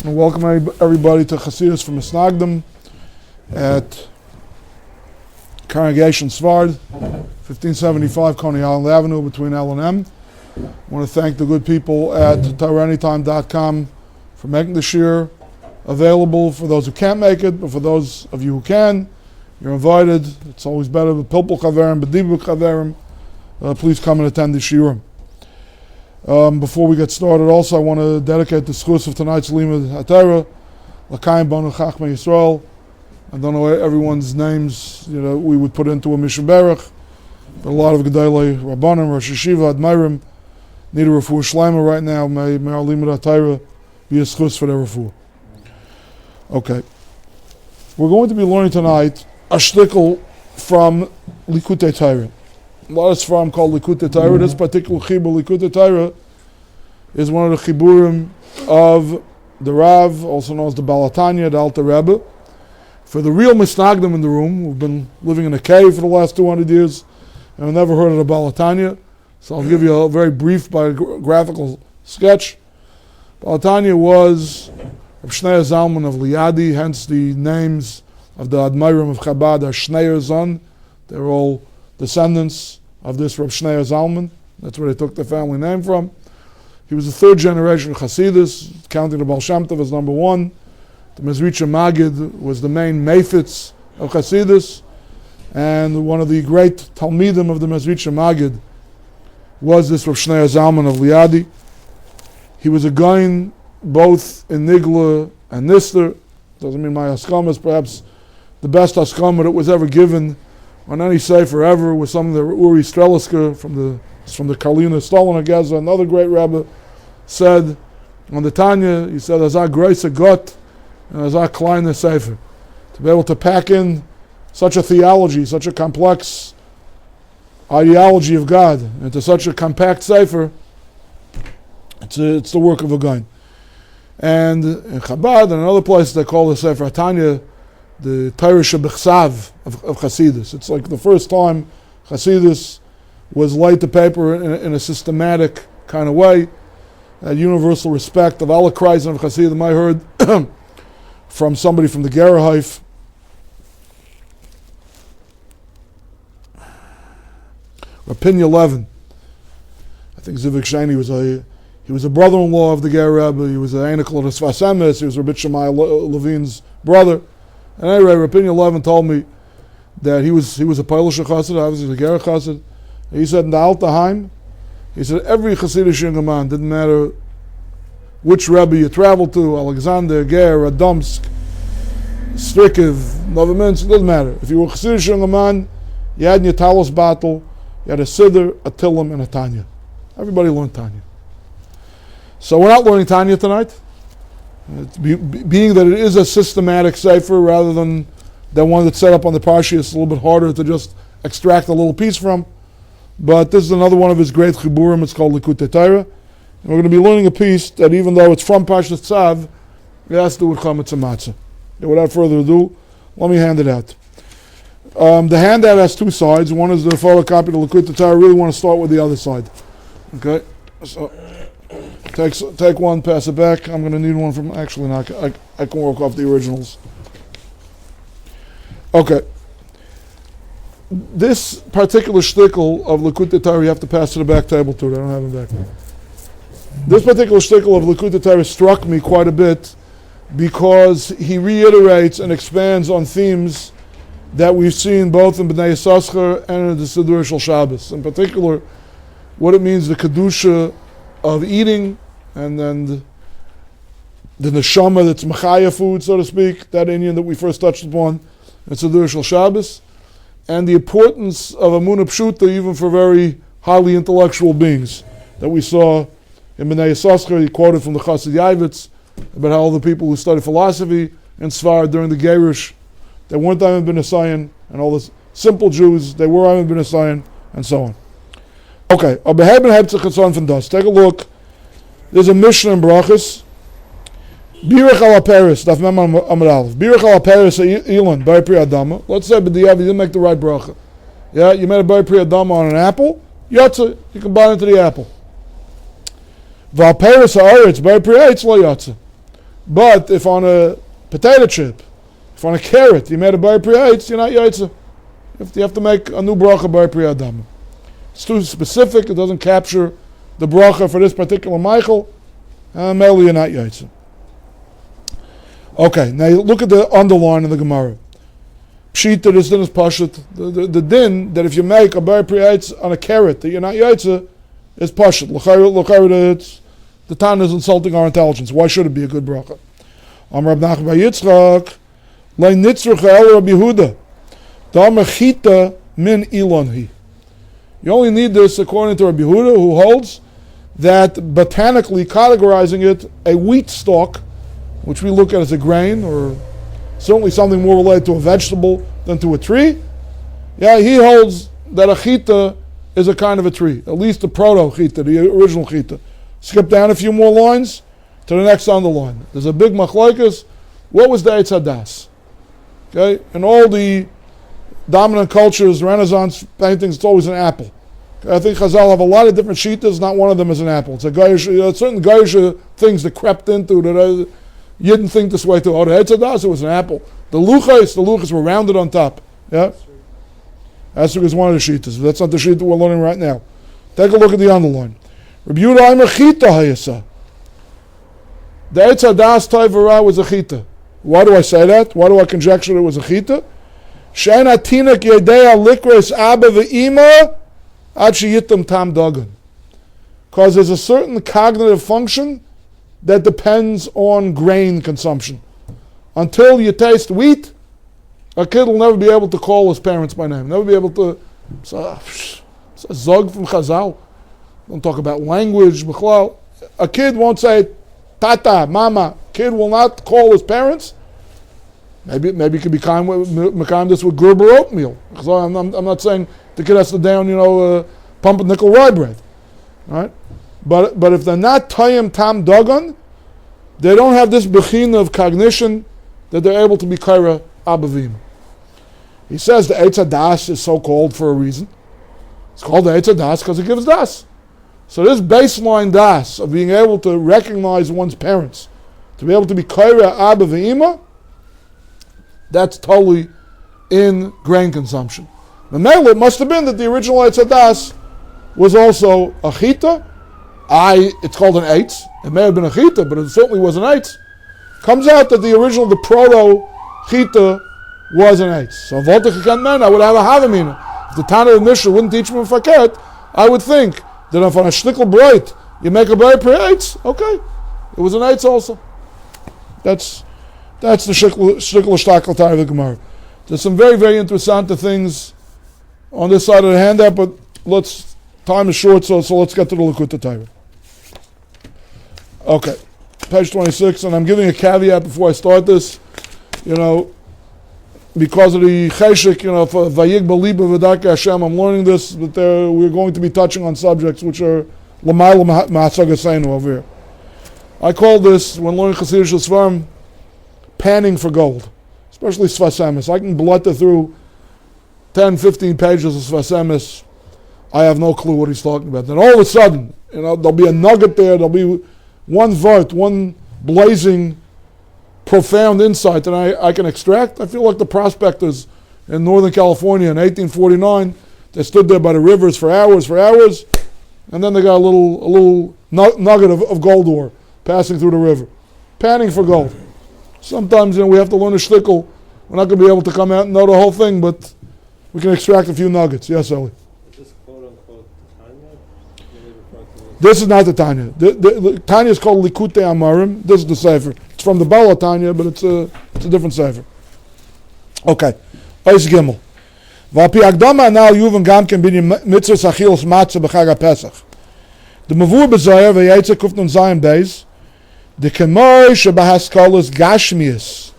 And welcome everybody to Chassidus from Misnagdim at Congregation Schwartz, 1575 Coney Island Avenue between L and M. I want to thank the good people at TorahAnytime.com for making this year available for those who can't make it, but for those of you who can, you're invited. It's always better with Pilpul Chaverim, B'dibuk Chaverim. Please come and attend this year. Before we get started, also I want to dedicate the schus of tonight's Limud HaTorah, L'Kayim Banu Chachmei Yisrael. I don't know everyone's names, we would put into a Mishnah Berach, but a lot of Gedolei Rabbanim, Rosh Yeshiva, Admairim, need a refuah shleima right now. May our Limud HaTorah be a schus for their refuah. Okay. We're going to be learning tonight a shtickle from Likutei Torah. A lot of Sfarim called Likutei Torah. This particular chibur, Likutei Torah, is one of the chiburim of the Rav, also known as the Balatanya, the Alter Rebbe. For the real Misnagdim in the room, who've been living in a cave for the last 200 years and have never heard of the Balatanya, so I'll give you a very brief biographical sketch. Balatanya was Reb Shneur Zalman of Liadi, hence the names of the Admairim of Chabad are Shneur Zon. They're all descendants of this Reb Shneur Zalman. That's where they took the family name from. He was the third generation Chassidus, counting the Baal Shem Tov as number one. The Mezritcha Magid was the main Meifetz of Chassidus, and one of the great Talmidim of the Mezritcha Magid was this Reb Shneur Zalman of Liadi. He was a Gaon both in Nigla and Nister. Doesn't mean my Haskama is perhaps the best Haskama that was ever given on any sefer ever, was something that Uri Strelisker from the Karlina Stolin Ageza, another great Rabbi, said on the Tanya. He said, "Azah Greisa Got and Azah Kleine Sefer." To be able to pack in such a theology, such a complex ideology of God into such a compact sefer, it's the work of a guy. And in Chabad and in other places they call the Sefer Tanya the Torah Shebechsav of Chassidus. It's like the first time Chassidus was laid to paper in a systematic kind of way. That universal respect of Allah Kreisen of Chassidim. I heard from somebody from the Gerahaif, Rapin 11. I think Zivik Shani he was a brother-in-law of the Ger Rebbe. He was an Einikal of the Sfas Emes. He was Rabbi Shammai Levine's brother. And anyway, Rapin 11 told me that he was a Polish Chassid, obviously a Ger Chassid. He said in the Altaheim, he said every Chassidish young man, didn't matter which Rebbe you traveled to, Alexander, Ger, Radomsk, Strikiv, Novominsk, it doesn't matter. If you were a Chassidish young man, you had in your talos battle, you had a Siddur, a Tillim, and a Tanya. Everybody learned Tanya. So we're not learning Tanya tonight. Being that it is a systematic sefer rather than one that's set up on the Parsha, it's a little bit harder to just extract a little piece from. But this is another one of his great chiburim. It's called Likutei Torah. And we're going to be learning a piece that even though it's from Parshat Tzav, it has to do with chametz and matzah. And without further ado, let me hand it out. The handout has two sides. One is the photocopy of Likutei Torah. I really want to start with the other side. Okay? So take one, pass it back. I'm going to need one from, actually no, I can work off the originals. Okay. This particular shtickle of Likutei Torah, you have to pass to the back table too. I don't have it back. This particular shtickle of Likutei Torah struck me quite a bit because he reiterates and expands on themes that we've seen both in Bnei Yissaschar and in the Siddur Shel Shabbos. In particular, what it means, the Kedusha of eating, and then the neshama that's machaya food, so to speak, that Indian that we first touched upon in Siddur Shel Shabbos, and the importance of Emunah Pshuta even for very highly intellectual beings that we saw in Bnei Yissaschar. He quoted from the Chassid Yavitz about how all the people who studied philosophy in Sfar during the Gerush, they weren't Ayman ben Asayan, and all the simple Jews, they were Ayman ben Asayan, and so on. Okay, take a look. There's a Mishnah in Brachos. Birach ala Paris, daf mem amud aleph. Birach ala Paris ilan by pri adama. Let's say b'diavad you didn't make the right bracha. Yeah, you made a by pri adama on an apple. Yatsa, you can buy into the apple. Val Paris haaretz by pri eitz lo yatsa. But if on a potato chip, if on a carrot, you made a bar pri eitz, you're not yaitza. You have to make a new bracha bar pri adam. It's too specific. It doesn't capture the bracha for this particular Michael. Mainly you're not yaitza. Okay, now you look at the underline in the Gemara. Pshita, this din is pashut. The din that if you make a bar pri eitz on a carrot that you're not yaitza is pashut. L'chayr, the Tana is insulting our intelligence. Why should it be a good bracha? Amar Rabbi Nachman bar Yitzchak, Lei nitzrucha el Rabbi Yehuda, Da'amar chita min ilon hi. You only need this according to Rabbi Yehuda, who holds that botanically categorizing it a wheat stalk, which we look at as a grain, or certainly something more related to a vegetable than to a tree. Yeah, he holds that a chita is a kind of a tree, at least the proto chita, the original chita. Skip down a few more lines to the next underline. There's a big machlokes. What was the Eitz Hadas? Okay, in all the dominant cultures, Renaissance paintings, it's always an apple. Okay? I think Chazal have a lot of different shitas. Not one of them is an apple. It's a certain Gaisha things that crept into that you didn't think this way too. Oh, the Eitz Hadas, it was an apple. The luchas were rounded on top. Yeah, that's is one of the shitas. That's not the shita we're learning right now. Take a look at the underline. Rabbi Yehuda Aimer chita hayasa. The Eitz Hadas Tayvara was a chita. Why do I say that? Why do I conjecture it was a chita? She'en atinak yedea likres abba ve'ima ad sheyitam tam dagan. Because there's a certain cognitive function that depends on grain consumption. Until you taste wheat, a kid will never be able to call his parents by name. Never be able to. It's a zog from Chazal. Don't talk about language. A kid won't say tata, mama. Kid will not call his parents. Maybe it could be kind this with Gerber oatmeal. I'm not saying the kid has to down, pumpernickel rye bread, right? But if they're not tayim tam dagan, they don't have this bechina of cognition that they're able to be kaira abavim. He says the Eitz Hadas is so called for a reason. It's called the Eitz Hadas because it gives das. So this baseline das of being able to recognize one's parents, to be able to be kaira abba ve'ima, that's totally in grain consumption. The mele, it must have been that the original Eitz Hadas was also a chita. It's called an eitz. It may have been a chita, but it certainly was an eitz. Comes out that the original, the proto chita, was an eitz. So I would have a havamina. If the Tana of Mishnah wouldn't teach me faket, I would think that if on a shtickle bright you make a bar per eitz, okay, it was an eitz also. That's the shtickle shtakel tar of the Gemara. There's some very, very interesting things on this side of the handout, but time is short, so let's get to the Likutei Torah. Okay, page 26, and I'm giving a caveat before I start this, because of the cheshik, for Vayig Baliba V'Darkei Hashem, I'm learning this, but we're going to be touching on subjects which are L'mayla Matzah Seinu over here. I call this, when learning Chassidus Svarim, panning for gold, especially Sfasemis. I can blutter through 10, 15 pages of Sfasemis. I have no clue what he's talking about. Then all of a sudden, there'll be a nugget there, there'll be one vert, one blazing, profound insight that I can extract. I feel like the prospectors in Northern California in 1849, they stood there by the rivers for hours, and then they got a little nugget of gold ore passing through the river. Panning for gold. Sometimes, we have to learn a shtickle. We're not going to be able to come out and know the whole thing, but we can extract a few nuggets. Yes, Eli? Is this quote-unquote Tanya? This is not the Tanya. The Tanya is called Likutei Amarim. This is the Sefer. It's from the Bala Tanya, but it's a different Sefer. Okay. Eis Gimel. V'alpi Agdama anal yuvan gam ken bin mitzvahs achilas matzah b'chag HaPesach. The Mavur b'Zohar v'yaitze kuf nun zayin beis. The Kemoi shebahaskalas gashmius.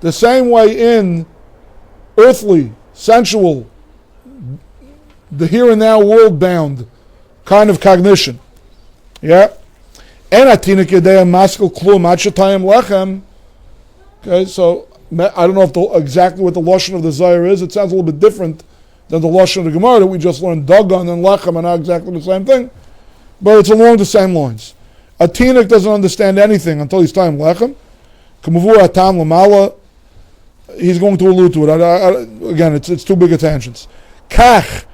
The same way in earthly, sensual, the here and now world bound kind of cognition. Yeah. En atinik yedei maskal klum ad shetayim lechem. Okay, so I don't know exactly what the lashon of the Zohar is. It sounds a little bit different than the lashon of the Gemara that we just learned. Dagan and lechem are not exactly the same thing, but it's along the same lines. A teenage doesn't understand anything until he's time lechem. K'mavur atam l'mala. He's going to allude to it. Again, it's too big a tangents. Kach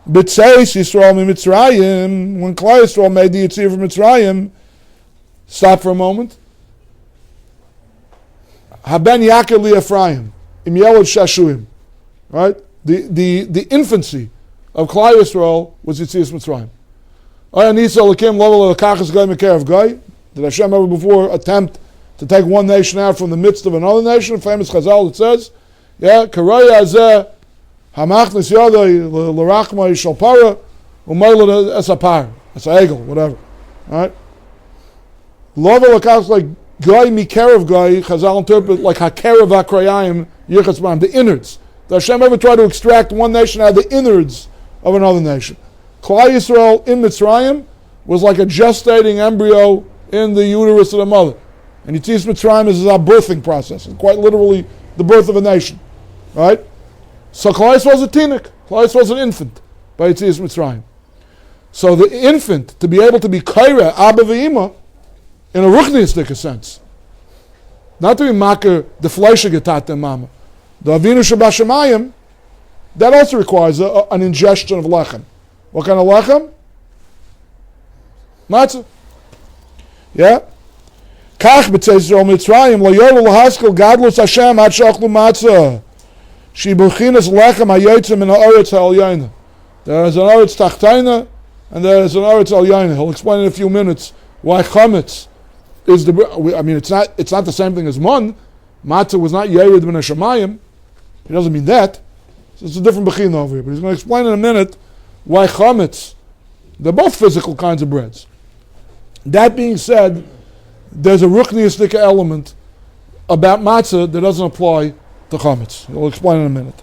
b'tzeis Yisrael miMitzrayim. When Klal Yisrael made the Yitzir from Mitzrayim, stop for a moment. Haben Yaakov li Ephraim im Yelod Shashuim. Right? The infancy of Klal Yisrael was Yitzias Mitzrayim. Did Hashem ever before attempt to take one nation out from the midst of another nation? Famous Chazal, it says, Karaya azeh hamachnis yadai l'rachma yishal para u'mayla esapar. It's an egel, whatever. Right? Love l'kach like guy mikerav guy, Chazal interpret like hakerav akrayim yichas b'am, the innards. Did Hashem ever try to extract one nation out of the innards of another nation? Klal Yisrael in Mitzrayim was like a gestating embryo in the uterus of the mother. And Yitzias Mitzrayim is our birthing process. It's quite literally the birth of a nation. Right? So Klal Yisrael was a tinik. Klal Yisrael was an infant by Yitzias Mitzrayim. So the infant, to be able to be kaira, Abba v'Ima, in a ruchniistic sense. Not to be makar, the fleische getat mama. The Avinu Shabashamayim, that also requires an ingestion of lechem. What kind of lechem? Matzah. Yeah? Kach b'tzeis Yisrael Mitzrayim lo yorlu lahaskel gadlus Hashem ad shachlu matzah shi b'chinas lechem hayotzim min ha'oretz ha'elyona. There is an oretz tachtaina and there is an oretz ha'elyona. He'll explain in a few minutes why chametz is the. I mean, it's not the same thing as mon. Matzah was not yerid min hashamayim. He doesn't mean that. So it's a different bechina over here. But he's going to explain in a minute why chametz. They're both physical kinds of breads. That being said, there's a ruchniistic element about matzah that doesn't apply to chametz. I'll explain in a minute.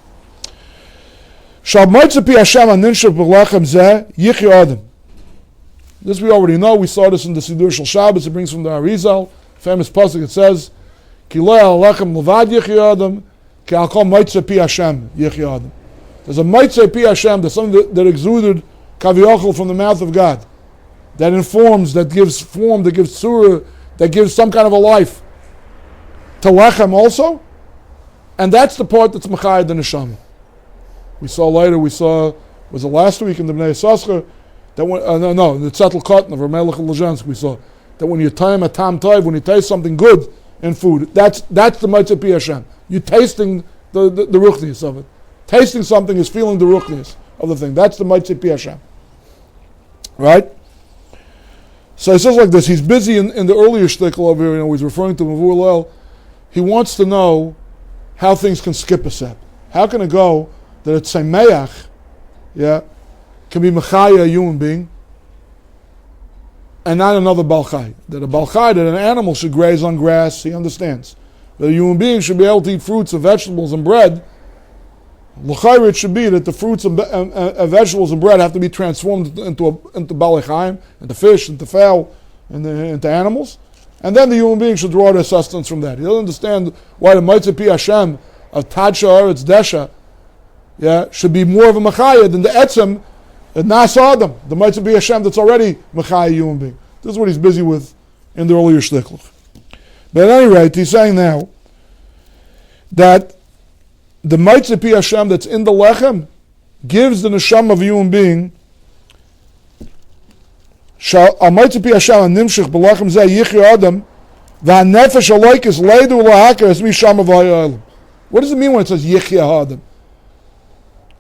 Shal matzah pi Hashem aninshach b'lechem zeh yichya adam. This we already know. We saw this in the Sidur Shel Shabbos. It brings from the Arizal, famous pasuk. It says, "Ki lo al lechem levad yichya adam, ki al kol matzah pi Hashem yichya adam." There's a matzah pi Hashem. There's something that exuded kaviyachol from the mouth of God, that informs, that gives form, that gives surah, that gives some kind of a life to lechem also, and that's the part that's mechayed the neshama. We saw later. Was it last week in the Bnei Yissaschar that when the Zettel Cotton of Ramelech Lezhensk, we saw that when you time a tam toiv, when you taste something good in food, that's the matzah pi Hashem. You're tasting the ruchnius of it. Tasting something is feeling the ruchnius of the thing. That's the matzah pi Hashem. Right? So he says like this. He's busy in the earlier shtickle over here. He's referring to Mavur Leil. He wants to know how things can skip a step. How can it go that it's Semeach, can be Mechaya, a human being, and not another Balchai? That a Balchai, that an animal should graze on grass, he understands. That a human being should be able to eat fruits and vegetables and bread. L'chayr, it should be that the fruits and vegetables and bread have to be transformed into Balei Chaim, into fish, into fowl, into animals. And then the human being should draw their sustenance from that. He doesn't understand why the Matzah pi Hashem of Tadsha Eretz Desha should be more of a Mechaya than the Etzem, Nas Adam, the Matzah pi Hashem that's already Mechaya human being. This is what he's busy with in the earlier shtickl. But at any rate, he's saying now that the Matzah pi Hashem that's in the Lechem gives the Neshama of a human being Matzah pi Hashem nimshich b'lechem zeh yichya adam v'hanefesh aloikis leidu l'haker es misham avayim. What does it mean when it says yichya adam?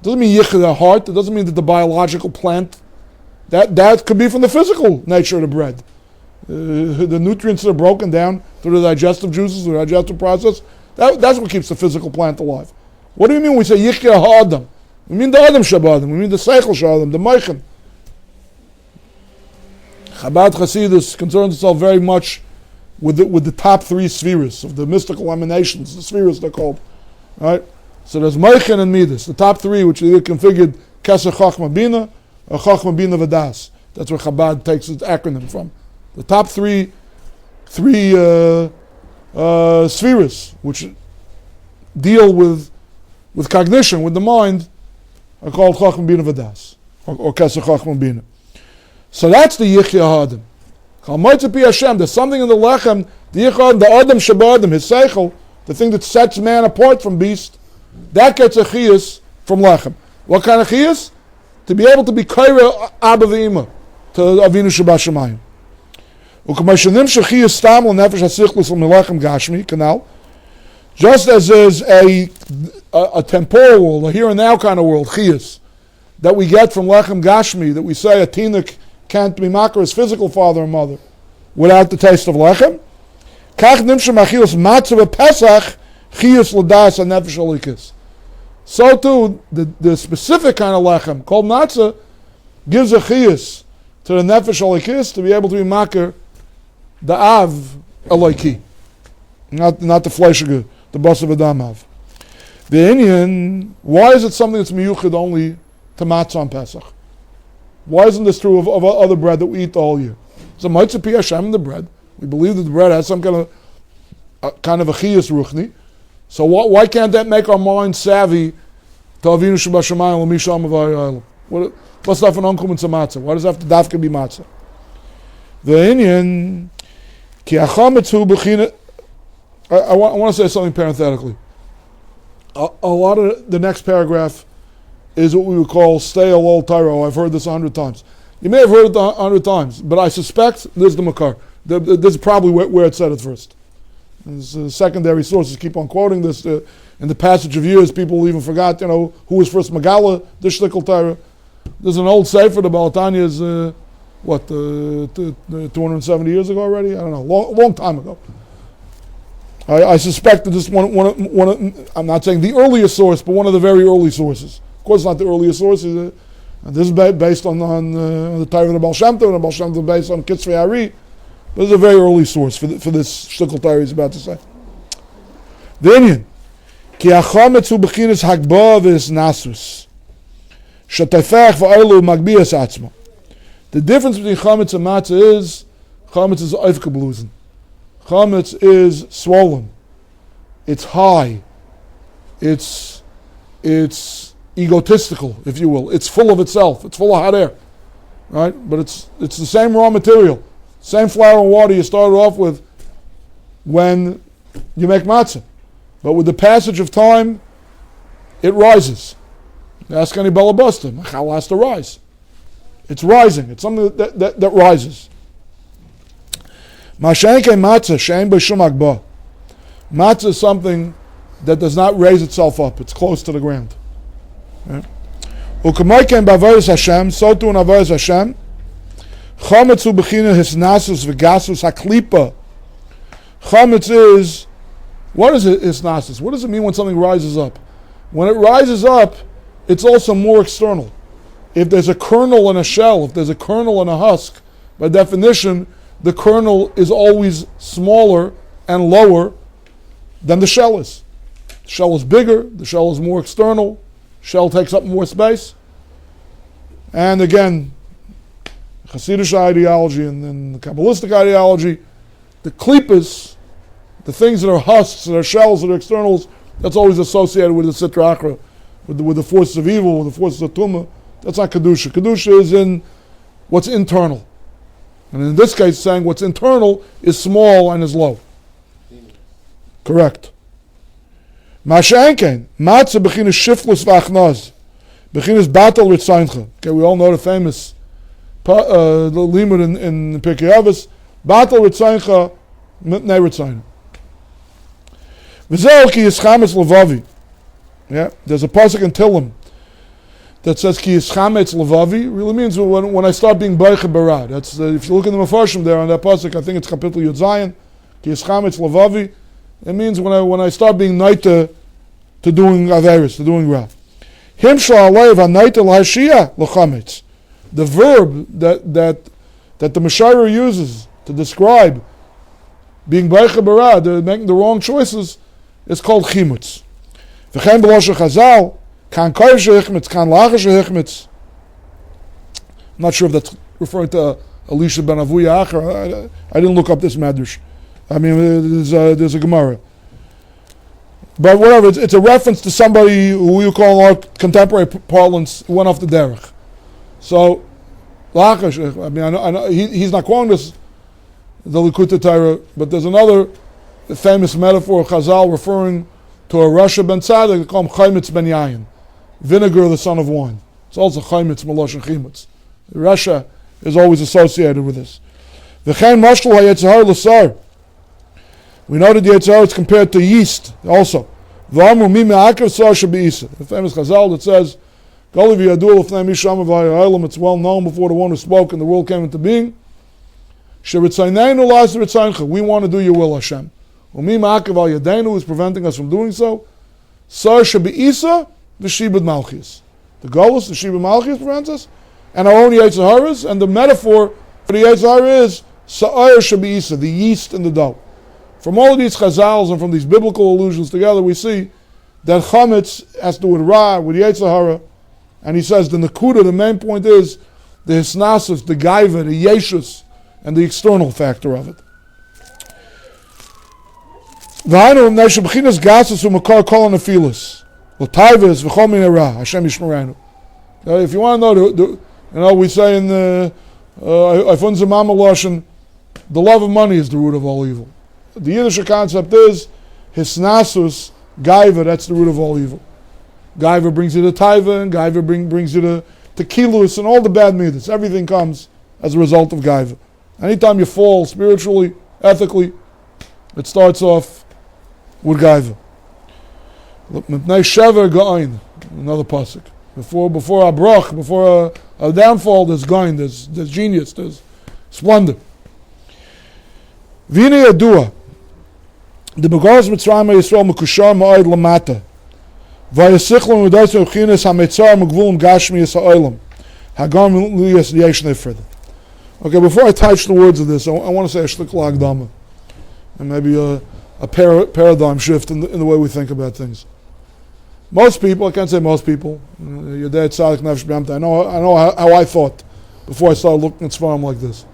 It doesn't mean yichya the heart. It doesn't mean that the biological plant. That could be from the physical nature of the bread. The nutrients that are broken down through the digestive juices, the digestive process. That's what keeps the physical plant alive. What do you mean when we say yichya ha'adam? We mean the adam shabadim. We mean the seichel shabadim, the meichen. Chabad Chassidus concerns itself very much with the top three spheres of the mystical emanations, the spheres they're called. Right? So there's Meichen and Midas, the top three, which are configured Kesser Chachma Bina or Chachma Bina Vadas. That's where Chabad takes its acronym from. The top three spheres, which deal with cognition, with the mind, are called Chachma Bina Vadas or Kesser Chachma Bina. So that's the Yichya Hadim. There's something in the lechem, the adam shabbadim, his seichel, the thing that sets man apart from beast, that gets a chiyus from lechem. What kind of chiyus? To be able to be kaira abba v'ima, to Avinu Shabbat Shemayim. Canal. Just as there's a temporal world, a here and now kind of world, chiyus, that we get from lechem gashmi, that we say a tinuk can't be makar his physical father and mother without the taste of lechem. Kach nimshim achilas matzah v'pesach chiyus l'das ha-nefesh alikis. So too, the specific kind of lechem called matzah gives a chiyus to the nefesh alikis to be able to be makar the av aliki, not the flesh of the bas of adam av. The Indian, why is it something that's miyuchid only to matzah on Pesach? Why isn't this true of other bread that we eat the whole year? So matzah pi Hashem, the bread. We believe that the bread has some kind of a chiyus ruchni. So why can't that make our mind savvy to Avinu Shabbat Shemayim l'misham avayayim? What's that for an unkum and matzah? Why does it have to dafka be matzah? The Indian, ki achametzu b'china. I want to say something parenthetically. A lot of the next paragraph is what we would call stale old Torah. I've heard this 100 times. You may have heard it 100 times, but I suspect this is the makar. This is probably where it said it first. There's secondary sources keep on quoting this. In the passage of years, people even forgot, who was first Megala, the Shtikl Torah. There's an old sefer, the Baal Tanya's, 270 years ago already? I don't know, long time ago. I suspect that this one, I'm not saying the earliest source, but one of the very early sources. Of course, not the earliest sources. This is based on the Torah of the Baal Shem Tov, and the Baal Shem Tov based on Kitzvei Ari. This is a very early source for this Shtikl Torah he's about to say. The Indian, ki achametzu b'chinas hagba v'is nasus, shetefech v'aylu magbias atzma. The difference between chametz and matzah is oifkebluzen. Chametz is swollen. It's high. It's egotistical, if you will. It's full of itself. It's full of hot air, right? But it's the same raw material, same flour and water you started off with when you make matzah. But with the passage of time, it rises. Ask any balabasta, how has to rise? It's rising. It's something that rises. Matzah is something that does not raise itself up. It's close to the ground. So too in avodas Hashem, chametz hu b'china hisnasus v'gasus haklipa. Chametz is, what is it, hisnasus? What does it mean when something rises up? When it rises up, it's also more external. If there's a kernel in a shell, if there's a kernel in a husk, by definition, the kernel is always smaller and lower than the shell is. The shell is bigger, the shell is more external, shell takes up more space. And again, Chassidus ideology and the Kabbalistic ideology, the klippas, the things that are husks, that are shells, that are externals, that's always associated with the Sitra Achra, with the forces of evil, with the forces of Tumah. That's not Kedusha. Kedusha is in what's internal. And in this case, saying what's internal is small and is low. Correct. Masha'enkein, matzah b'chinas shiflus v'achnaz, b'chinas batal ritzayncha. Okay, we all know the famous the limud in Pirkei Avos, batal ritzayncha mitnei ritzayna. V'zeh ki yischametz levavi. Yeah, there's a pasuk in Tillim that says ki yischametz levavi. Really means when I start being beicha barad. That's if you look in the Mefarshim there on that pasuk, I think it's Kapitel Yud Zayin. Ki yischametz levavi. It means when I start being naita to doing averis, to doing ra. Him sha'alev ha'naita l'hashia l'chametz. The verb that the Meshayer uses to describe being beicha barad, making the wrong choices, is called chimutz. V'chein b'loshe Chazal, kan koyeshe hichmetz, kan lacheshe hichmetz. I'm not sure if that's referring to Elisha ben Avuya Acher. I didn't look up this medrash. I mean, there's a Gemara. But whatever, it's a reference to somebody who you call in our contemporary parlance who went off the derech. So, I mean, I know he's not quoting this the Likutei Torah. But there's another famous metaphor of Chazal referring to a Rasha ben Tzaddik. They call him Chaimitz ben Yayin, vinegar, the son of wine. It's also Chaimitz Meloshen Chimitz. Rasha is always associated with this. V'chein mashal hayetzahar l'sar. We know that the Yetzirah is compared to yeast also. V'amru mi me'akev sar shebe'isa. The famous Chazal that says, Goli v'yadu l'fnei misham v'ha'ayim, it's well known before the one who spoke and the world came into being. She'ritzayneinu la'as ritzaynecha. We want to do your will, Hashem. U'mi me'akev al yadeinu is preventing us from doing so. Sar shebe'isa v'shibud malchis. The Golus, the Shibud Malchis prevents us, and our own Yetzirahs, and the metaphor for the Yetzirah is Sa'ar shebe'isa, the yeast in the dough. From all of these chazals and from these biblical allusions together, we see that chametz has to do with ra, with Yetzirah, and he says the nakuda, the main point is the hisnasus, the gaiva, the yeshus, and the external factor of it. V'hainu m'nei shebechinas gasus u'makar kol ha'nefilas. L'tayvus v'chol min ra, Hashem yishmerenu. If you want to know, we say in the Eifun Zemama Loshen, the love of money is the root of all evil. The Yiddish concept is hisnasus gaiva, that's the root of all evil. Gaiva brings you to taiva, and gaiva brings you to kilus, and all the bad midas. Everything comes as a result of gaiva. Anytime you fall spiritually, ethically, it starts off with gaiva. Another pasuk. Before a brach, before a downfall, there's gain, there's genius, there's splendor. V'hinei yadua. The Begaras Mitzrayim Yisrael Mekushar Ma'od Lamata. Vayasichlam U'dais U'chinas HaMetzar M'gvulim Gashmi Yis HaOlam. Hagam Liyas Yeshnei further. Okay, before I touch the words of this, I want to say a shlik l'agdama, and maybe a paradigm shift in the way we think about things. Most people, I can't say most people, your dad Tzadik Nefesh B'Yamta, I know how I thought before I started looking at Sfarim like this.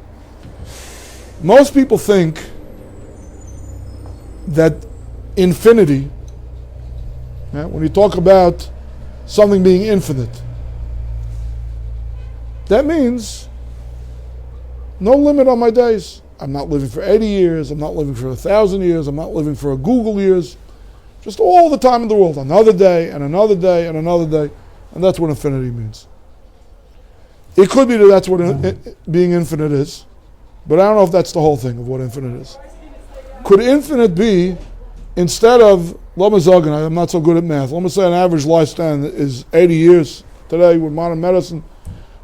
Most people think that infinity, when you talk about something being infinite, that means no limit on my days. I'm not living for 80 years, I'm not living for 1,000 years, I'm not living for a Google years, just all the time in the world, another day and another day and another day, and that's what infinity means. It could be that that's what being infinite is, but I don't know if that's the whole thing of what infinite is. Could infinite be, instead of, I'm not so good at math, let me say an average lifespan is 80 years today with modern medicine.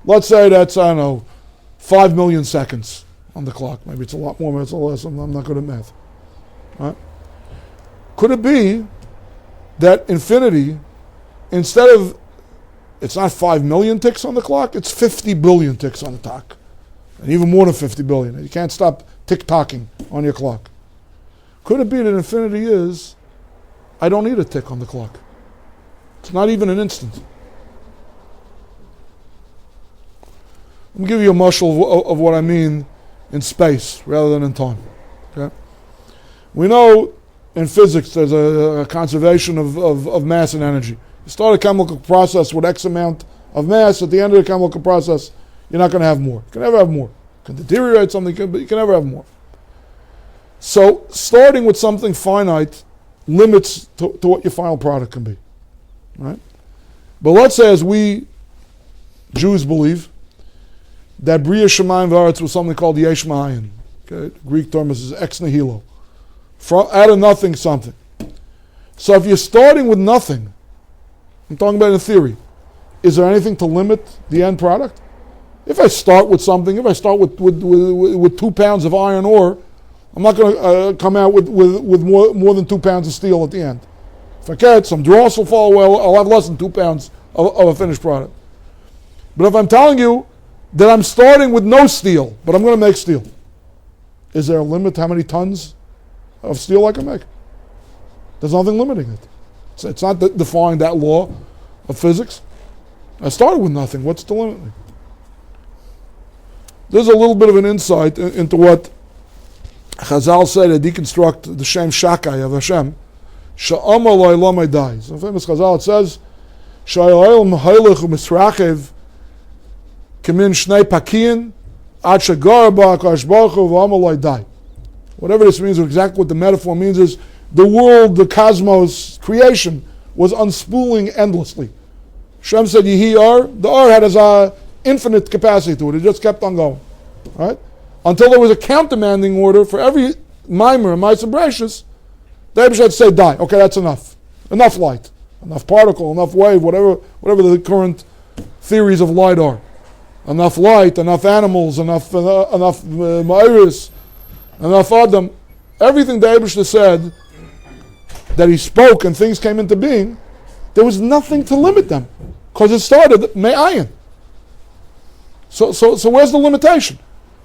Let's say that's, 5 million seconds on the clock. Maybe it's a lot more, maybe it's a lot less, I'm not good at math. Right? Could it be that infinity, instead of, it's not 5 million ticks on the clock, it's 50 billion ticks on the clock. And even more than 50 billion. You can't stop tick-tocking on your clock. Could it be that infinity is, I don't need a tick on the clock. It's not even an instant. Let me give you a mashal of what I mean in space rather than in time. Okay? We know in physics there's a conservation of mass and energy. You start a chemical process with X amount of mass, at the end of the chemical process, you're not going to have more. You can never have more. You can deteriorate something, but you can never have more. So starting with something finite limits to what your final product can be. Right? But let's say, as we Jews believe, that Bria Shemayim V'Aretz was something called Yesh Ma'ayin. Okay? The Greek term is ex nihilo. Out of nothing, something. So if you're starting with nothing, I'm talking about in theory, is there anything to limit the end product? If I start with something, if I start with 2 pounds of iron ore, I'm not going to come out with more than 2 pounds of steel at the end. If I catch some dross will fall away, I'll have less than 2 pounds of a finished product. But if I'm telling you that I'm starting with no steel, but I'm going to make steel, is there a limit to how many tons of steel I can make? There's nothing limiting it. It's not defying that law of physics. I started with nothing. What's the limit? There's a little bit of an insight into what Chazal say to deconstruct the Shem Shakai of Hashem. Sha'amar lo'elam edai. So famous Chazal, it says, Sha'ayel m'haylech u'misrachev Kamin Shnei Pakiyin Ad Shagar Ba HaKadosh Baruch Hu V'Amar Lo Yadai. whatever this means, or exactly what the metaphor means is, the world, the cosmos, creation, was unspooling endlessly. Shem said, Yehi Or. The Or had an infinite capacity to it. It just kept on going. Right? Until there was a countermanding order for every mimer and Ma'aser Bereishis, the Eibusher had to say, die. Okay, that's enough. Enough light. Enough particle, enough wave, whatever the current theories of light are. Enough light, enough animals, enough Ma'iris, enough Adam. Everything the Eibusher said, that he spoke and things came into being, there was nothing to limit them. Because it started me'ayin. So where's the limitation?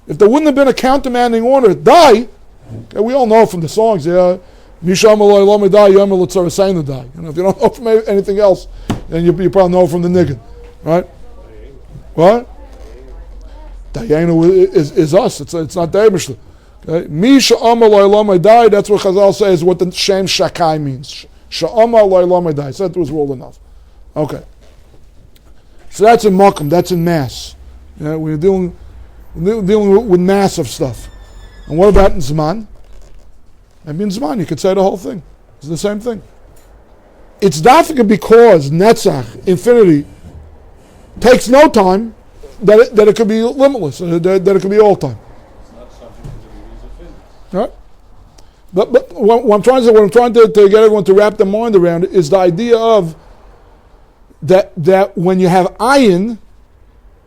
If there wouldn't have been a countermanding order, die, okay, we all know from the songs, yeah, Misham Eloi Lo Medai, Yom Elotzar Sayna die. If you don't know from anything else, then you probably know from the Niggin. Right? What? Dayenu is us, it's not the Eibusher. Okay. Mi sha'amar lo'ilomai dai, that's what Chazal says is what the Shem Shakai means. Sha'amar lo'ilomai dai. So that was ruled enough. Okay. So that's in Makam, that's in mass. Yeah, we're dealing with massive stuff. And what about in Zman? Maybe in Zman you could say the whole thing. It's the same thing. It's dafika because Netzach, infinity, takes no time, that it could be limitless, that it could be all time. Right? But what I'm trying to get everyone to wrap their mind around is the idea of that when you have ayin,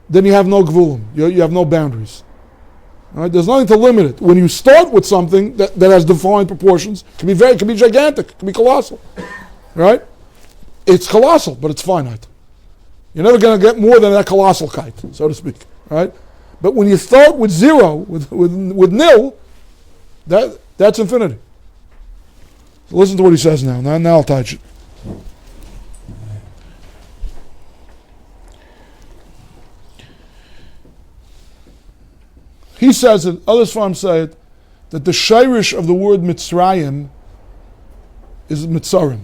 then you have no gvulim, you have no boundaries. Right? There's nothing to limit it. When you start with something that has defined proportions, it can be gigantic, it can be colossal. Right? It's colossal, but it's finite. You're never going to get more than that colossal kite, so to speak. Right? But when you start with zero, with nil, that's infinity. So listen to what he says now. Now I'll touch it. He says it, others from say it, that the shirish of the word Mitzrayim is Mitzarim.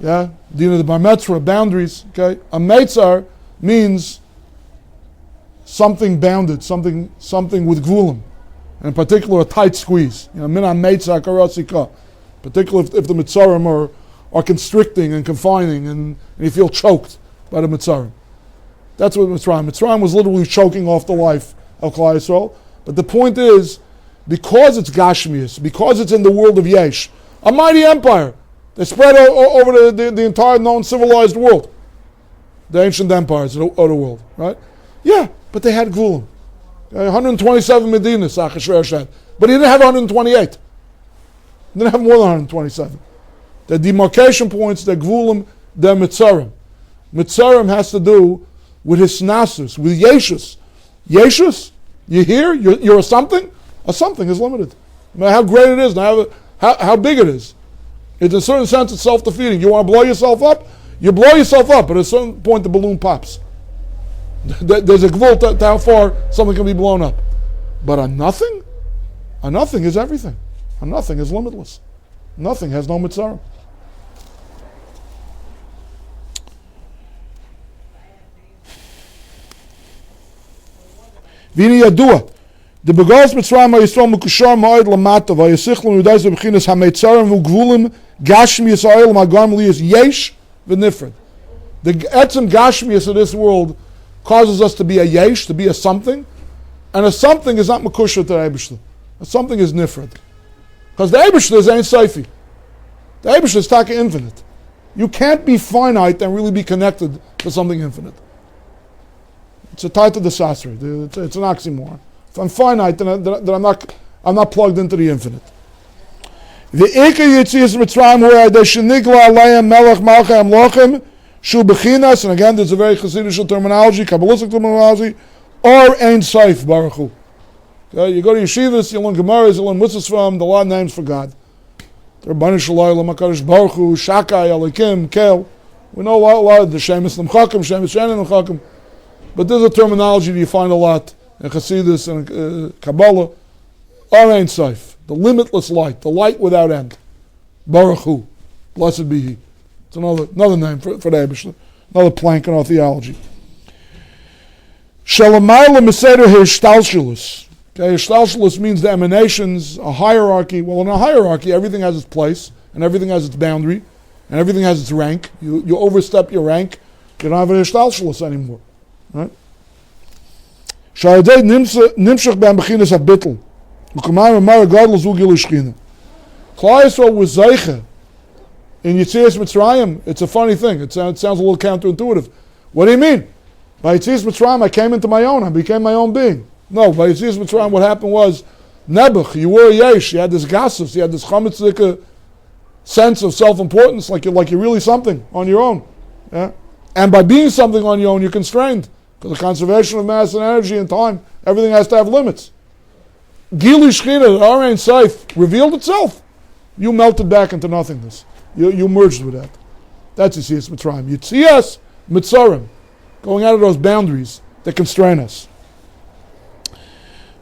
Yeah? The Bar Metzra, boundaries. Okay? A Meitzar means something bounded, something with gvulim. And in particular, a tight squeeze. Mina Meitzar Karasika. Particularly if the Mitzarim are constricting and confining and you feel choked by the Mitzarim. That's what Mitzrayim. Mitzrayim was literally choking off the life of Klal Yisrael. But the point is, because it's Gashmius, because it's in the world of Yesh, a mighty empire, they spread over the entire known civilized world. The ancient empires of the world, right? Yeah, but they had Gvulim. 127 Medinas, Achashverosh had. But he didn't have 128. He didn't have more than 127. The demarcation points, the Gvulim, the Mitzarim. Mitzarim has to do with his snasus, with Yeshus. Yeshus, you hear? You're a something? A something is limited. No matter how great it is, how big it is. In a certain sense, it's self-defeating. You want to blow yourself up? You blow yourself up, but at a certain point the balloon pops. There's a gvul to how far something can be blown up. But a nothing is everything. A nothing is limitless. Nothing has no mitzarim. V'ini yadua, the begoz Mitzrayim ha'Yisrael mekushar ma'od lamata v'yasichlu v'yudais v'bechinas ha'meitzarim v'gvulim gashmi Yisrael ma'gam liyas yesh v'nifred. The etzem gashmius of this world causes us to be a yesh, to be a something, and a something is not mekushar to the Eibusher. A something is nifred. Because the Eibusher is ain't seifi. The Eibusher is taka infinite. You can't be finite and really be connected to something infinite. It's a title to Sasri. It's an oxymoron. If I'm finite, then I'm not plugged into the infinite. The Eker Yitzias Mitzrayim where the Shenigla Alayim Melech Malchei Amlochim Shu Bechinas, and again there's a very Chassidish terminology, Kabbalistic terminology, or Ein Seif Baruch Hu. Okay, you go to yeshivas, you learn Gemaras, you learn mitzvahs from, the lot of names for God. The Rabbanu Shalom, HaKadosh Baruch Hu, Shakai, Elikim, Kel. We know a lot of the Shemus L'mchakim, Shemus Shenin L'mchakim. But there's a terminology that you find a lot in Chassidus and Kabbalah. Or Ein Seif, the limitless light, the light without end. Baruch Hu, blessed be He. It's another name for the Eibusher, another plank in our theology. Shalamayla Meseder Hishtalshelus. Okay, Shtalshalus means the emanations, a hierarchy. Well, in a hierarchy, everything has its place, and everything has its boundary, and everything has its rank. You overstep your rank, you don't have any Shtalshalus anymore. Right? Sha'adei nimshach be'am b'chinas ha-bittel. U'kamay ma'mar gadol zu gil shchina. Klal Yisrael was zeicha in Yetzias Mitzrayim. It's a funny thing. It sounds a little counterintuitive. What do you mean? By Yetzias Mitzrayim, I came into my own. I became my own being. No, by Yetzias Mitzrayim, what happened was, Nebuch, you were a yesh. You had this gasus. You had this chametzdika sense of self-importance, like you're really something on your own. Yeah? And by being something on your own, you're constrained. For the conservation of mass and energy and time, everything has to have limits. Gili Shechina, our Ein Sof, revealed itself. You melted back into nothingness. You merged with that. That's Yetzias Mitzrayim. Yetzias Mitzarim, going out of those boundaries that constrain us.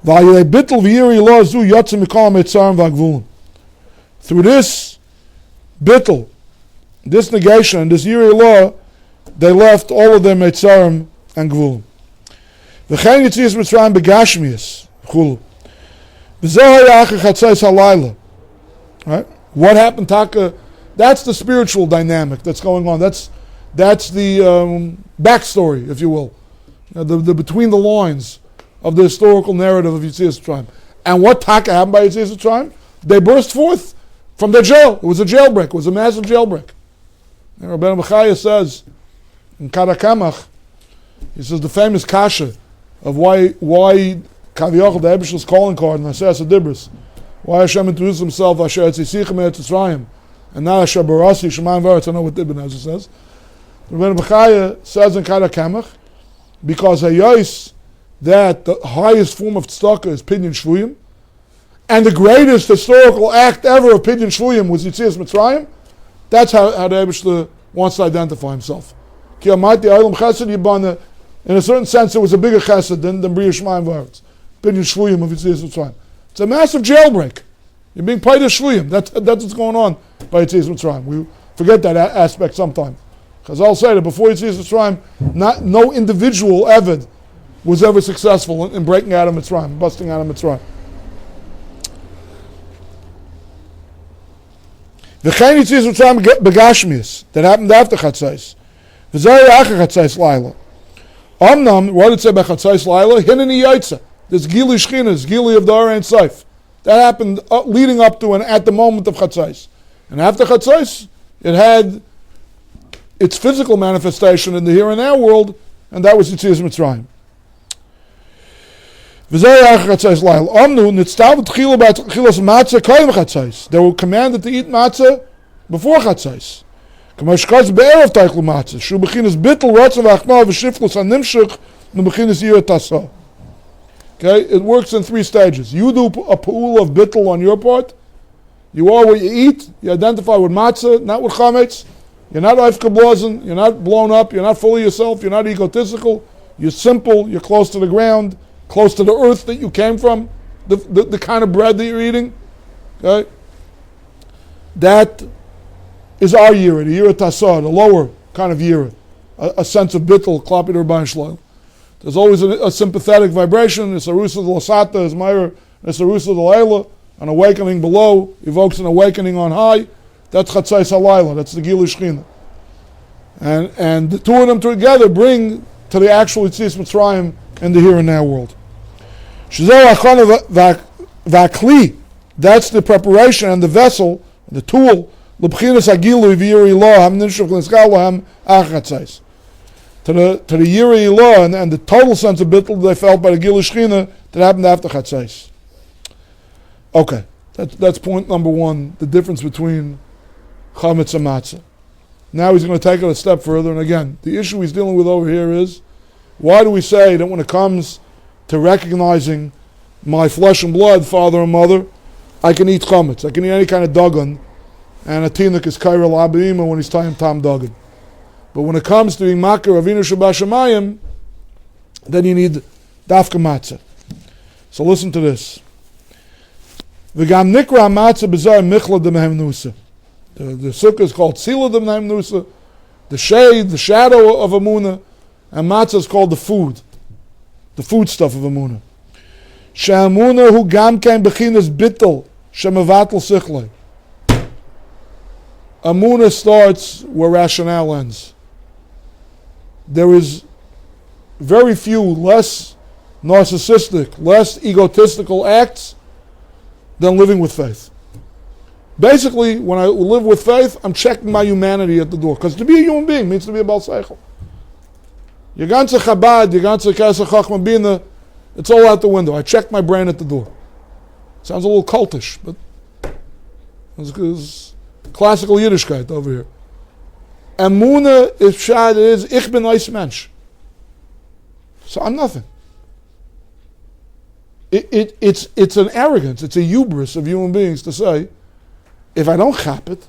Through this bittul, this negation, this yiri law, they left all of their Mitzarim and Gvulim. V'chein Yetzias Mitzrayim begashmius chulu. Right? What happened, Taka? That's the spiritual dynamic that's going on. That's the backstory, if you will, the between the lines of the historical narrative of Yetzias Mitzrayim. And what Taka happened by Yetzias Mitzrayim? They burst forth from their jail. It was a jailbreak. It was a massive jailbreak. And Rabbi Mechaya says in Karakamach, he says the famous kasha of why Kaviyachal, the Eibishter's calling card in Aseh Dibris, why Hashem introduced himself Asher Etzisichem Eretz Yisrael and not Asher Barasi Shemayim V'aretz. I know what Ibn Ezra says. Rabbi Bechaya says in Kada Kamach, because Hayos, that the highest form of tzedakah is Pidyon Shvuyim, and the greatest historical act ever of Pidyon Shvuyim was Yetzias Mitzrayim. That's how the Eibishter wants to identify himself. Ki Amayti Aylam Chesed Yibana. In a certain sense, it was a bigger chesed than B'riyah Shemayim V'aretz. Pidyon Shvuyim of Yetzias Mitzrayim. It's a massive jailbreak. You're being paid a shvuyim. That's what's going on by Yetzias Mitzrayim. We forget that aspect sometimes. Because I'll say that before Yetzias Mitzrayim, no individual Eved was ever successful in breaking out of Mitzrayim, busting out of Mitzrayim. V'chein Yetzias Mitzrayim begashmius, that happened after Chatzais. V'zeh acher Chatzais Laila. Omnam, what did it say by Chatzais Laila? Hineni Yaitza. This Gili Shechina, this Gili of the Ein Sof. That happened leading up to and at the moment of Chatzais. And after Chatzais, it had its physical manifestation in the here and now world, and that was Yetzias Mitzrayim. They were commanded to eat matzah before Chatzais. Okay, it works in three stages. You do a pa'ul of bittul on your part. You are what you eat. You identify with matzah, not with chametz. You're not oifkablazen. You're not blown up. You're not full of yourself. You're not egotistical. You're simple. You're close to the ground, close to the earth that you came from, the kind of bread that you're eating. Okay, that is our yira, the yira tasah, the lower kind of yira, a sense of bittul, klapi Rabbi Shloim. There's always a sympathetic vibration. It's a rusa de lasata, it's myra, it's a rusa de leila. An awakening below evokes an awakening on high. That's chatzais halayla. That's the Gili Shechina. And the two of them together bring to the actual Yetzias Mitzrayim in the here and now world. That's the preparation and the vessel, the tool. To the Yirei law and the total sense of bittul they felt by the Gili Shechina that happened after Chatzais. Okay, that's point number one, the difference between chametz and matzah. Now he's going to take it a step further, and again, the issue he's dealing with over here is, why do we say that when it comes to recognizing my flesh and blood, father and mother, I can eat chametz, I can eat any kind of dagan, and a tinuk is kaira l'abiyima when he's tying tam dagan. But when it comes to being makar Avinu Shabashamayim, then you need dafka matzah. So listen to this. V'gam nikra matzah b'zar michla d'mehem nusa. The sukkah is called tzila d'mehem nusa, the shade, the shadow of Emunah, and matzah is called the food stuff of Emunah. She'emunah hu gam ken bechinas bittel shemevatel sichlei. Emunah starts where rationale ends. There is very few less narcissistic, less egotistical acts than living with faith. Basically, when I live with faith, I'm checking my humanity at the door. Because to be a human being means to be a Baal Seichel. Your ganze Chabad, your ganze Kesach Chachma Bina, it's all out the window. I check my brain at the door. Sounds a little cultish, but it's classical Yiddishkeit over here. Emunah is ich bin ein Mensch. So I'm nothing. It's an arrogance, it's a hubris of human beings to say, if I don't chap it,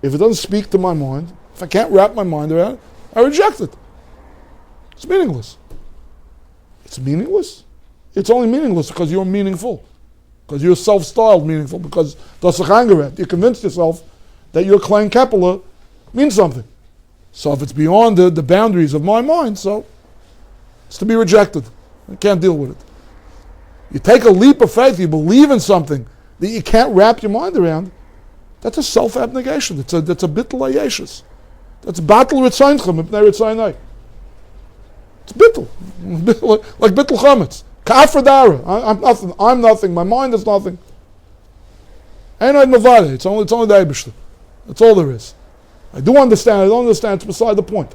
if it doesn't speak to my mind, if I can't wrap my mind around it, I reject it. It's meaningless. It's meaningless? It's only meaningless because you're meaningful. Because you're self-styled meaningful. Because you convinced yourself that your Klein Kepler means something. So if it's beyond the boundaries of my mind, so it's to be rejected. I can't deal with it. You take a leap of faith, you believe in something that you can't wrap your mind around, that's a self-abnegation. That's a bittul hayeshus. That's battle ritzaynchem mipnei ritzaynai. It's bittul. Like bittul chametz. Ka'afradara. I'm nothing. My mind is nothing. Einad mavade. It's only the Eibishter. That's all there is. I do understand. I don't understand. It's beside the point.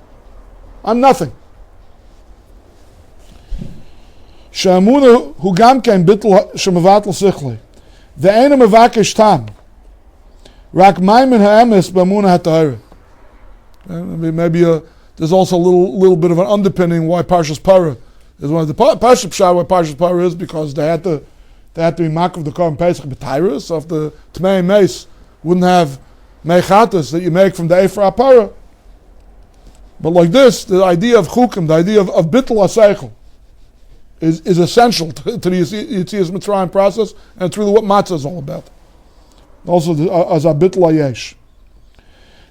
I'm nothing. She'emunah hu gam kein bittul shemevatel sichlei. Ve'ena mevakesh tam. Rak maimin ha'emes b'emunah ha'tahara. Maybe there's also a little bit of an underpinning why Parshas Parah is one of the Parshas Pshah. Why Parshas Parah is because they had to be makov the Korban Pesach b'Taira. So if the Tmei Meis wouldn't have meichatas that you make from the Ephra Parah, but like this, the idea of chukim, the idea of bittul haseichel, is essential to the Yetzias Mitzrayim process, and it's really what Matzah is all about. Also, as a bittul hayesh.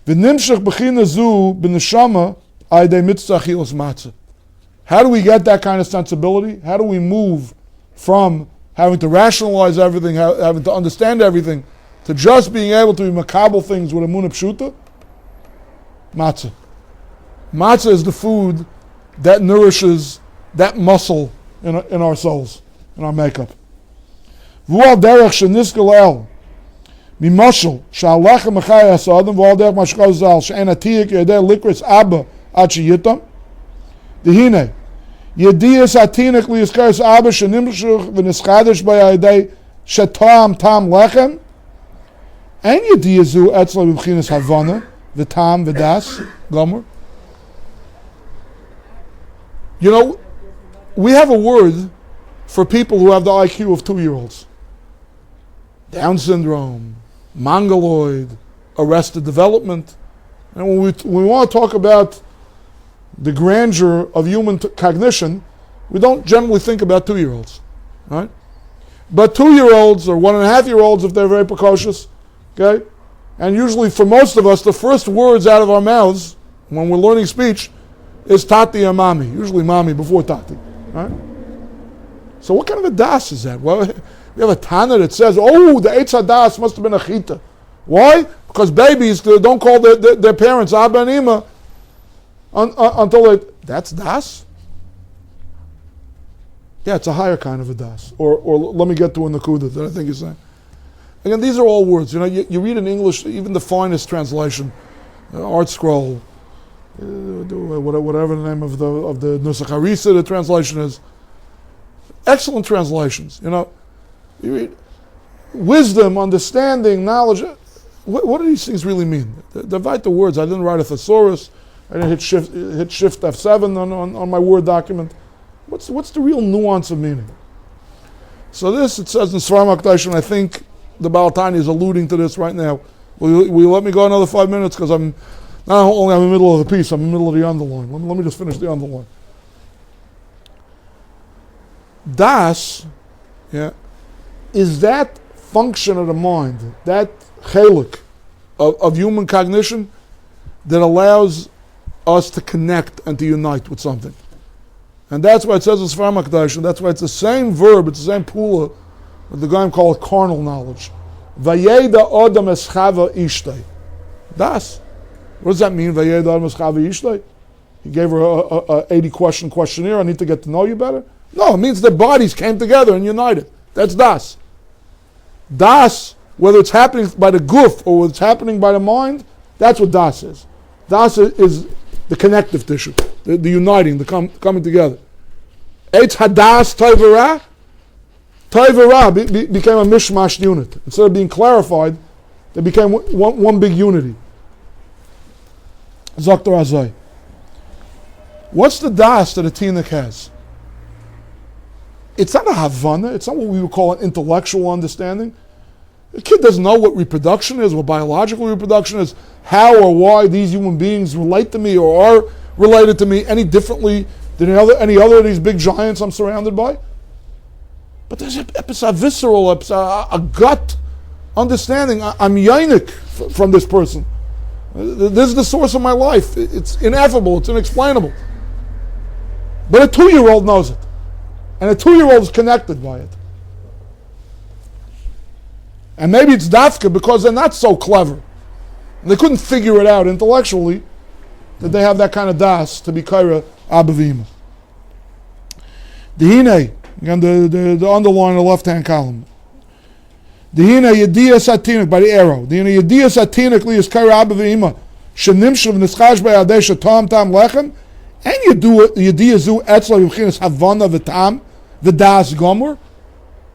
V'nimshach b'china zu b'neshama aydei mitzvah achilas matzah. How do we get that kind of sensibility? How do we move from having to rationalize everything, having to understand everything, to just being able to be makabel things with emunah pshuta? Matzah. Matzah is the food that nourishes that muscle in our souls, in our makeup. V'u'al derech sheniskal el mimashal sha'alechem mechaya ha'sadam v'u'al derech mashkal zal she'en atiyik yedei likris abba ad sheyitam dehine yediyas atinik liyizkaris abba shenimshuch v'nischadish b'yadei shetam tam lechem en yediyazu etzla b'bchinas havana v'tam v'das gomer. You know, we have a word for people who have the IQ of 2-year-olds. Down syndrome, mongoloid, arrested development. And when we want to talk about the grandeur of human cognition, we don't generally think about 2-year-olds, right? But 2-year-olds or 1.5-year-olds, if they're very precocious, okay? And usually for most of us, the first words out of our mouths when we're learning speech is tati or mommy, usually mommy before tati, right? So what kind of a das is that? Well, we have a Tana that says, oh, the Eitz HaDas must have been a chita. Why? Because babies don't call their parents Abba and Ima until that's das? Yeah, it's a higher kind of a das. Or let me get to a nakuda that I think you're saying. Again, these are all words. You know, you read in English, even the finest translation, Art Scroll, whatever the name of the Nusach Harisa, the translation is. Excellent translations. You know, you read wisdom, understanding, knowledge. What do these things really mean? They're vital words. I didn't write a thesaurus. I didn't hit shift F7 on my Word document. What's the real nuance of meaning? So this, it says in Svarim HaKadosh, and I think the Baal Tanya is alluding to this right now. Will you let me go another 5 minutes? Because I'm not only I'm in the middle of the piece, I'm in the middle of the underline. Let me just finish the underline. Das, yeah, is that function of the mind, that chelik of human cognition that allows us to connect and to unite with something. And that's why it says it's Sfar HaKadosh, and that's why it's the same verb, it's the same pula, that the Goyim call it carnal knowledge. Vayeda Adam Eschava Ishtay. Das. What does that mean, Vayeda Adam Eschava Ishtay? He gave her a 80-question questionnaire, I need to get to know you better? No, it means their bodies came together and united. That's Das. Das, whether it's happening by the guf or whether it's happening by the mind, that's what Das is. Das is the connective tissue, the uniting, the coming together. Eitz Hadas Toivara. Toivara became a mishmash unit. Instead of being clarified, they became one big unity. Zaktar Azai. What's the Das that a teenage has? It's not a Havana, it's not what we would call an intellectual understanding. The kid doesn't know what reproduction is, what biological reproduction is, how or why these human beings relate to me or are related to me any differently than any other of these big giants I'm surrounded by. But there's a visceral, a gut understanding. I'm yainik from this person. This is the source of my life. It's ineffable, it's inexplainable. But a 2-year-old knows it. And a 2-year-old is connected by it. And maybe it's dafka because they're not so clever. And they couldn't figure it out intellectually that they have that kind of das to be kaira abavima. Dehine, again the underline in the left-hand column. Dehine yediyas atinik, by the arrow. Dehine yediyas atinik li is kaira abavima. Shenimshav nischash by adesha tam tam lechem. And yediyazu etzla yimchinas havana v'tam v'das gomer.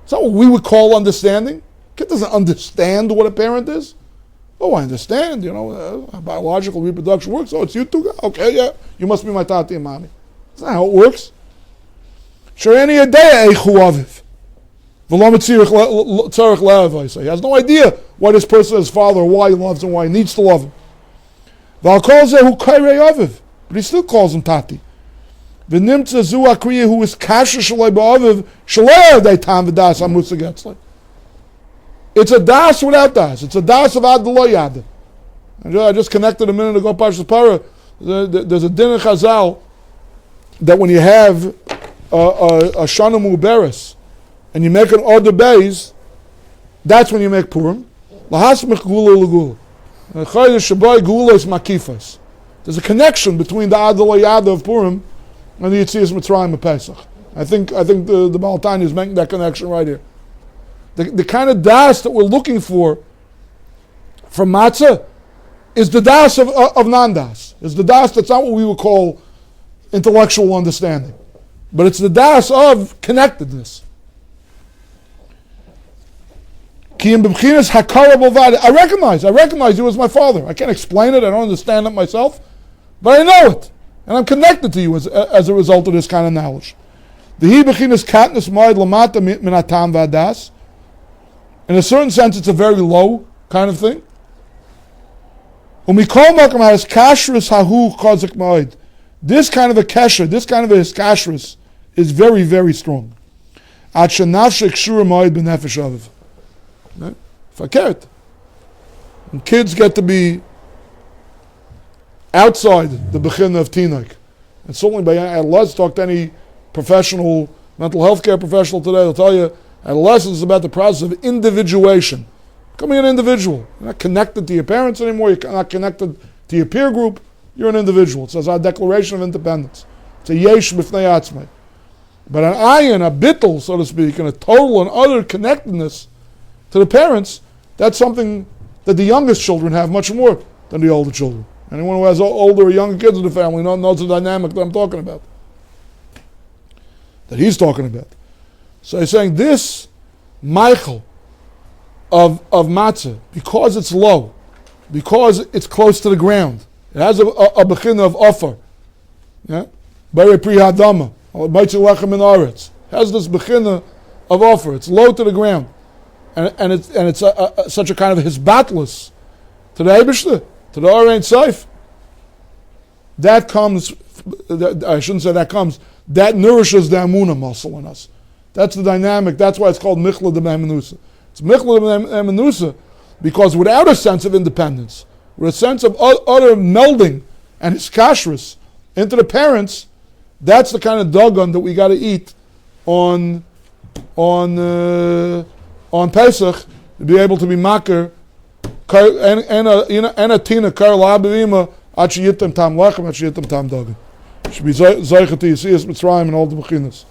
Is that what we would call understanding? Kid doesn't understand what a parent is. Oh, I understand, biological reproduction works. Oh, it's you two guys? Okay, yeah. You must be my tati and mommy. That's not how it works. He has no idea why this person is father, or why he loves him, why he needs to love him. But he still calls him tati. Who is kasher shalei ba'aviv shalei adei tam v'das amusa getzlei. It's a das without das. It's a das of ad lo yad. I just connected a minute ago, Parshas Parah. There's a din in Chazal that when you have a shana muberes and you make an order beis, that's when you make Purim. Lahasmich gula l'gula. Shabai gula is makifas. There's a connection between the ad lo yad of Purim and the Yetzias Mitzrayim of Pesach. I think the Baal Tanya is making that connection right here. The kind of das that we're looking for from Matzah is the das of non-das. It's the das that's not what we would call intellectual understanding. But it's the das of connectedness. I recognize you as my father. I can't explain it, I don't understand it myself, but I know it. And I'm connected to you as a result of this kind of knowledge. In a certain sense, it's a very low kind of thing. This kind of a kesher, this kind of a hiskashrus is very, very strong. And kids get to be outside the bechina of tinoik. And certainly by adolescence, talk to any professional, mental health care professional today, they'll tell you, adolescence is about the process of individuation. Becoming an individual. You're not connected to your parents anymore. You're not connected to your peer group. You're an individual. It says our Declaration of Independence. It's a yesh b'fnei atzmai. But an ayin, a bittul, so to speak, and a total and utter connectedness to the parents, that's something that the youngest children have much more than the older children. Anyone who has older or younger kids in the family knows the dynamic that I'm talking about. That he's talking about. So he's saying this Michael of matzah, because it's low, because it's close to the ground, it has a bechina of offer. Yeah? Bere pri hadama, maitzi lechem in aretz. Has this bechina of offer. It's low to the ground. And it's such a kind of hisbatlus to the Eibishter, to the Orein Seif. That comes, I shouldn't say that comes, that nourishes the Emunah muscle in us. That's the dynamic. That's why it's called Michla de Emunusa. It's Michla de Emunusa because without a sense of independence, with a sense of utter melding and hiskashrus into the parents, That's the kind of dagan that we got to eat on Pesach to be able to be makar and a tina kar la'abivima at sheyitem tam lechem at sheyitem tam dagan. Should be zeichet to Yisias Mitzrayim and all the mechinas.